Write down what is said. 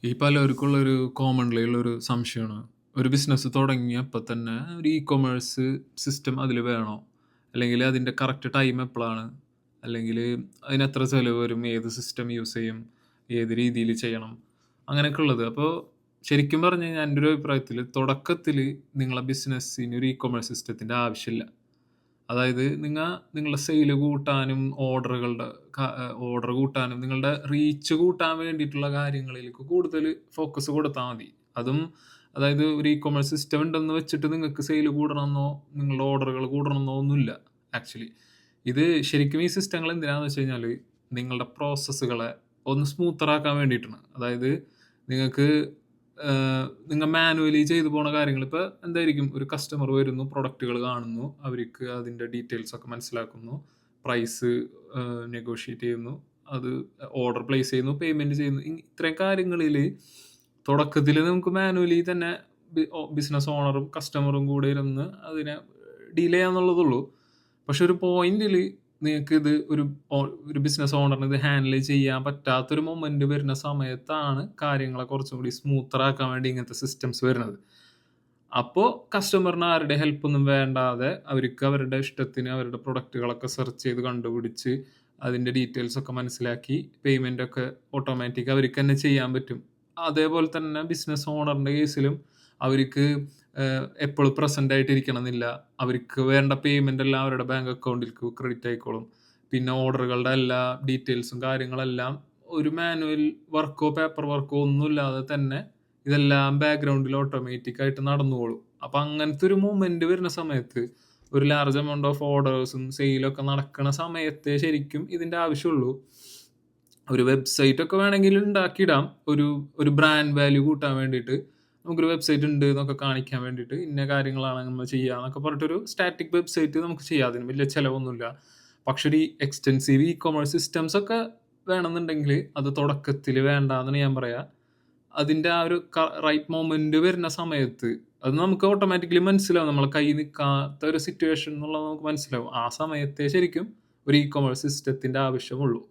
ഈ പലർക്കുള്ളൊരു കോമൺലി ഉള്ളൊരു സംശയമാണ്. ഒരു ബിസിനസ് തുടങ്ങിയപ്പോൾ തന്നെ ഒരു കൊമേഴ്സ് സിസ്റ്റം അതിൽ വേണോ? അല്ലെങ്കിൽ അതിൻ്റെ കറക്റ്റ് ടൈം എപ്പളാണ്? അല്ലെങ്കിൽ അതിനെത്ര ചെലവ് വരും? ഏത് സിസ്റ്റം യൂസ് ചെയ്യും? ഏത് രീതിയിൽ ചെയ്യണം? അങ്ങനെയൊക്കെ ഉള്ളത്. അപ്പോൾ ശരിക്കും പറഞ്ഞു കഴിഞ്ഞാൽ എൻ്റെ ഒരു അഭിപ്രായത്തിൽ തുടക്കത്തിൽ നിങ്ങളെ ബിസിനസ്സിന് ഒരു കൊമേഴ്സ് സിസ്റ്റത്തിൻ്റെ ആവശ്യമില്ല. അതായത് നിങ്ങളുടെ സെയില് കൂട്ടാനും ഓർഡർ കൂട്ടാനും നിങ്ങളുടെ റീച്ച് കൂട്ടാൻ വേണ്ടിയിട്ടുള്ള കാര്യങ്ങളിലേക്ക് കൂടുതൽ ഫോക്കസ് കൊടുത്താൽ മതി. അതും അതായത് ഒരു കൊമേഴ്സ് സിസ്റ്റം ഉണ്ടെന്ന് വെച്ചിട്ട് നിങ്ങൾക്ക് സെയിൽ കൂടണമെന്നോ നിങ്ങളുടെ ഓർഡറുകൾ കൂടണമെന്നോ ഒന്നുമില്ല ആക്ച്വലി. ഇത് ശരിക്കും ഈ സിസ്റ്റങ്ങൾ എന്തിനാന്ന് വെച്ച് കഴിഞ്ഞാൽ നിങ്ങളുടെ പ്രോസസ്സുകളെ ഒന്ന് സ്മൂത്തറാക്കാൻ വേണ്ടിയിട്ടാണ്. അതായത് നിങ്ങൾക്ക് നിങ്ങൾ മാനുവലി ചെയ്തു പോണ കാര്യങ്ങൾ ഇപ്പോൾ എന്തായിരിക്കും, ഒരു കസ്റ്റമർ വരുന്നു, പ്രൊഡക്റ്റുകൾ കാണുന്നു, അവർക്ക് അതിൻ്റെ ഡീറ്റെയിൽസ് ഒക്കെ മനസ്സിലാക്കുന്നു, പ്രൈസ് നെഗോഷിയേറ്റ് ചെയ്യുന്നു, അത് ഓർഡർ പ്ലേസ് ചെയ്യുന്നു, പേയ്മെൻറ്റ് ചെയ്യുന്നു. ഇത്രയും കാര്യങ്ങളിൽ തുടക്കത്തിൽ നമുക്ക് മാനുവലി തന്നെ ബിസിനസ് ഓണറും കസ്റ്റമറും കൂടെ ഇരുന്ന് അതിനെ ഡീൽ ചെയ്യാന്നുള്ളതുള്ളൂ. പക്ഷെ ഒരു പോയിന്റിൽ നിങ്ങൾക്ക് ഇത് ഒരു ബിസിനസ് ഓണറിന് ഇത് ഹാൻഡിൽ ചെയ്യാൻ പറ്റാത്തൊരു മൊമെന്റ് വരുന്ന സമയത്താണ് കാര്യങ്ങളെ കുറച്ചും കൂടി സ്മൂത്തറാക്കാൻ വേണ്ടി ഇങ്ങനത്തെ സിസ്റ്റംസ് വരുന്നത്. അപ്പോൾ കസ്റ്റമറിന് ആരുടെ ഹെൽപ്പൊന്നും വേണ്ടാതെ അവർക്ക് അവരുടെ ഇഷ്ടത്തിന് അവരുടെ പ്രൊഡക്റ്റുകളൊക്കെ സെർച്ച് ചെയ്ത് കണ്ടുപിടിച്ച് അതിൻ്റെ ഡീറ്റെയിൽസ് ഒക്കെ മനസ്സിലാക്കി പേയ്മെൻ്റ് ഒക്കെ ഓട്ടോമാറ്റിക് അവർക്ക് തന്നെ ചെയ്യാൻ പറ്റും. അതേപോലെ തന്നെ ബിസിനസ് ഓണറിൻ്റെ കേസിലും അവർക്ക് എപ്പോഴും പ്രസൻ്റ് ആയിട്ടിരിക്കണം എന്നില്ല. അവർക്ക് വേണ്ട പേയ്മെൻ്റ് എല്ലാം അവരുടെ ബാങ്ക് അക്കൗണ്ടിലേക്ക് ക്രെഡിറ്റ് ആയിക്കോളും. പിന്നെ ഓർഡറുകളുടെ എല്ലാ ഡീറ്റെയിൽസും കാര്യങ്ങളെല്ലാം ഒരു മാനുവൽ വർക്കോ പേപ്പർ വർക്കോ ഒന്നുമില്ലാതെ തന്നെ ഇതെല്ലാം ബാക്ക്ഗ്രൗണ്ടിൽ ഓട്ടോമാറ്റിക് ആയിട്ട് നടന്നുകൊള്ളും. അപ്പം അങ്ങനത്തെ ഒരു മൂവ്മെന്റ് വരുന്ന സമയത്ത് ഒരു ലാർജ് എമൗണ്ട് ഓഫ് ഓർഡേഴ്സും സെയിലൊക്കെ നടക്കുന്ന സമയത്ത് ശരിക്കും ഇതിൻ്റെ ആവശ്യമുള്ളൂ. ഒരു വെബ്സൈറ്റ് ഒക്കെ വേണമെങ്കിൽ ഉണ്ടാക്കിയിടാം, ഒരു ബ്രാൻഡ് വാല്യൂ കൂട്ടാൻ വേണ്ടിയിട്ട്. നമുക്കൊരു വെബ്സൈറ്റ് ഉണ്ട് എന്നൊക്കെ കാണിക്കാൻ വേണ്ടിയിട്ട് ഇന്ന കാര്യങ്ങളാണ് നമ്മൾ ചെയ്യുക എന്നൊക്കെ പറഞ്ഞിട്ടൊരു സ്റ്റാറ്റിക് വെബ്സൈറ്റ് നമുക്ക് ചെയ്യാം. അതിന് വലിയ ചിലവൊന്നുമില്ല. പക്ഷെ ഈ എക്സ്റ്റെൻസീവ് കൊമേഴ്സ് സിസ്റ്റംസ് ഒക്കെ വേണമെന്നുണ്ടെങ്കിൽ അത് തുടക്കത്തിൽ വേണ്ടാന്നാണ് ഞാൻ പറയാ. അതിൻ്റെ ആ ഒരു റൈറ്റ് മൊമെന്റ് വരുന്ന സമയത്ത് അത് നമുക്ക് ഓട്ടോമാറ്റിക്കലി മനസ്സിലാവും. നമ്മളെ കൈ നിൽക്കാത്ത ഒരു സിറ്റുവേഷൻ എന്നുള്ളത് നമുക്ക് മനസ്സിലാവും. ആ സമയത്തെ ശരിക്കും ഒരു കൊമേഴ്സ് സിസ്റ്റത്തിന്റെ ആവശ്യമുള്ളൂ.